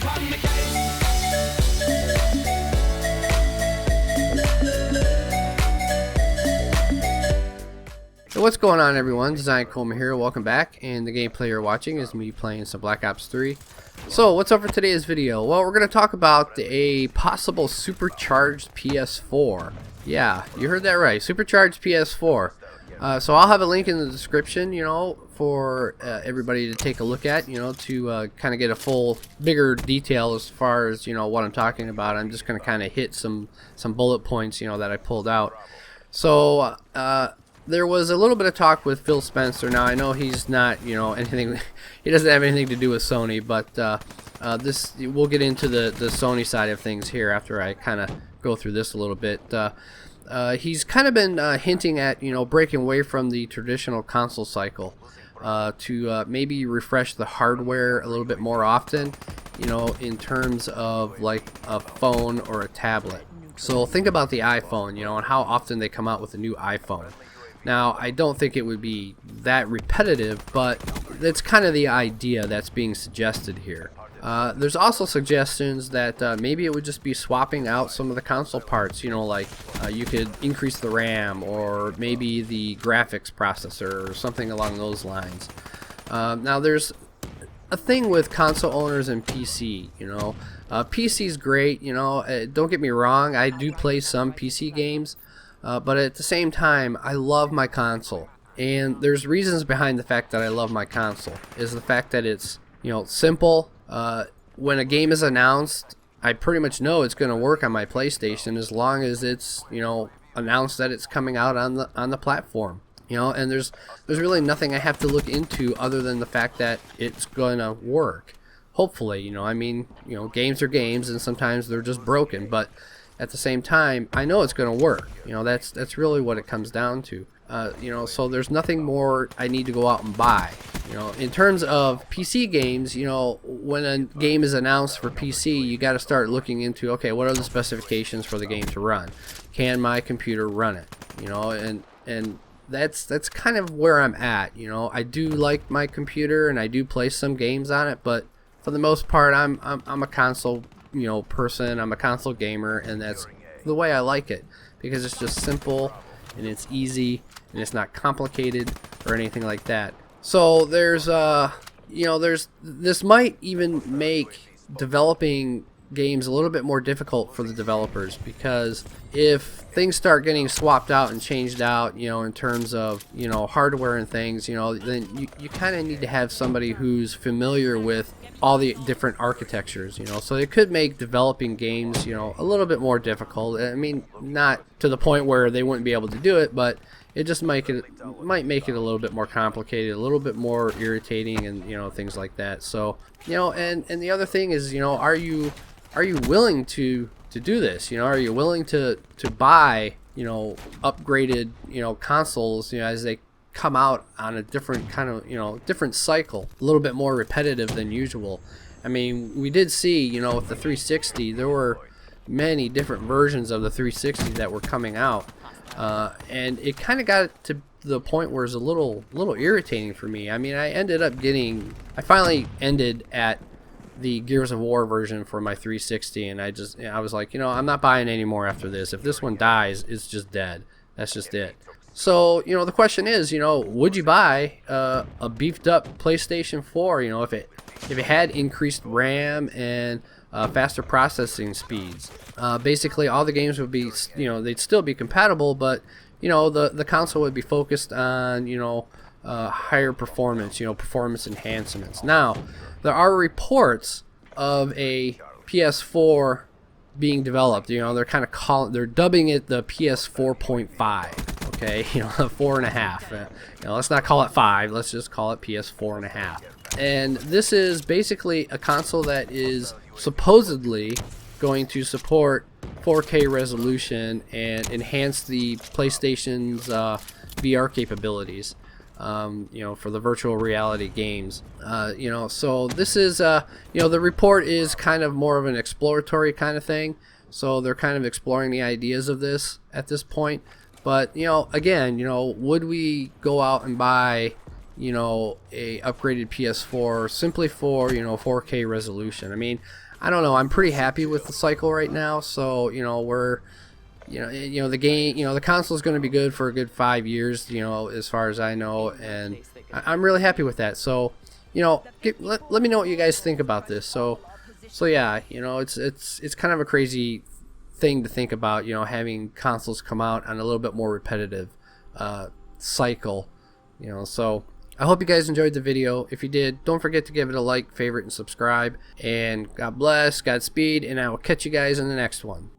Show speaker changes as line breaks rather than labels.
So what's going on, everyone? Design Coma here. Welcome back, and the gameplay you're watching is me playing some Black Ops 3. So what's up for today's video? Well, we're going to talk about a possible supercharged PS4. Yeah, you heard that right, supercharged PS4. So I'll have a link in the description, for everybody to take a look at, to kind of get a full, bigger detail as far as, what I'm talking about. I'm just going to kind of hit some bullet points, that I pulled out. So, there was a little bit of talk with Phil Spencer. Now I know he's not, anything. He doesn't have anything to do with Sony, but we'll get into the Sony side of things here after I kind of go through this a little bit. He's kind of been hinting at, breaking away from the traditional console cycle to maybe refresh the hardware a little bit more often, in terms of like a phone or a tablet. So think about the iPhone, and how often they come out with a new iPhone. Now, I don't think it would be that repetitive, but that's kind of the idea that's being suggested here. There's also suggestions that maybe it would just be swapping out some of the console parts, like you could increase the RAM or maybe the graphics processor or something along those lines. Now, there's a thing with console owners and PC, PC's great, don't get me wrong, I do play some PC games. But at the same time, I love my console, and there's reasons behind the fact that I love my console. Is the fact that it's simple. When a game is announced, I pretty much know it's going to work on my PlayStation as long as it's announced that it's coming out on the platform. And there's really nothing I have to look into other than the fact that it's going to work. Hopefully, games are games, and sometimes they're just broken, but at the same time, I know it's going to work. That's really what it comes down to. So there's nothing more I need to go out and buy. In terms of PC games, when a game is announced for PC, you got to start looking into, okay, what are the specifications for the game to run? Can my computer run it? And that's kind of where I'm at. I do like my computer and I do play some games on it, but for the most part, I'm a console person. I'm a console gamer, and that's the way I like it, because it's just simple and it's easy and it's not complicated or anything like that. So there's this might even make developing games a little bit more difficult for the developers, because if things start getting swapped out and changed out, in terms of hardware and things, then you kind of need to have somebody who's familiar with all the different architectures, so it could make developing games, a little bit more difficult. I mean, not to the point where they wouldn't be able to do it, but it just might make it a little bit more complicated, a little bit more irritating, and things like that. So, and the other thing is, are you willing to do this? Are you willing to buy, upgraded, consoles, as they come out on a different kind of, different cycle, a little bit more repetitive than usual. I mean, we did see, with the 360, there were many different versions of the 360 that were coming out, and it kind of got to the point where it's a little irritating for me. I mean, I finally ended at the Gears of War version for my 360, and I was like, I'm not buying any more after this. If this one dies, it's just dead. That's just it. So, the question is, would you buy a beefed up PlayStation 4, if it had increased RAM and faster processing speeds? Basically, all the games would be, they'd still be compatible, but, the console would be focused on, higher performance, performance enhancements. Now, there are reports of a PS4 being developed. They're dubbing it the PS 4.5. Okay, 4.5. Let's not call it 5. Let's just call it PS 4.5. And this is basically a console that is supposedly going to support 4K resolution and enhance the PlayStation's VR capabilities. For the virtual reality games. So this is, the report is kind of more of an exploratory kind of thing. So they're kind of exploring the ideas of this at this point. But, again, would we go out and buy, you know, a upgraded PS4 simply for, you know, 4K resolution. I mean, I don't know, I'm pretty happy with the cycle right now, so, you know, we're, you know, the game, you know, the console is going to be good for a good 5 years, you know, as far as I know, and I'm really happy with that. So, you know, let me know what you guys think about this. So yeah, you know, it's kind of a crazy thing to think about, you know, having consoles come out on a little bit more repetitive cycle, you know. So I hope you guys enjoyed the video. If you did, don't forget to give it a like, favorite, and subscribe. And God bless, Godspeed, and I will catch you guys in the next one.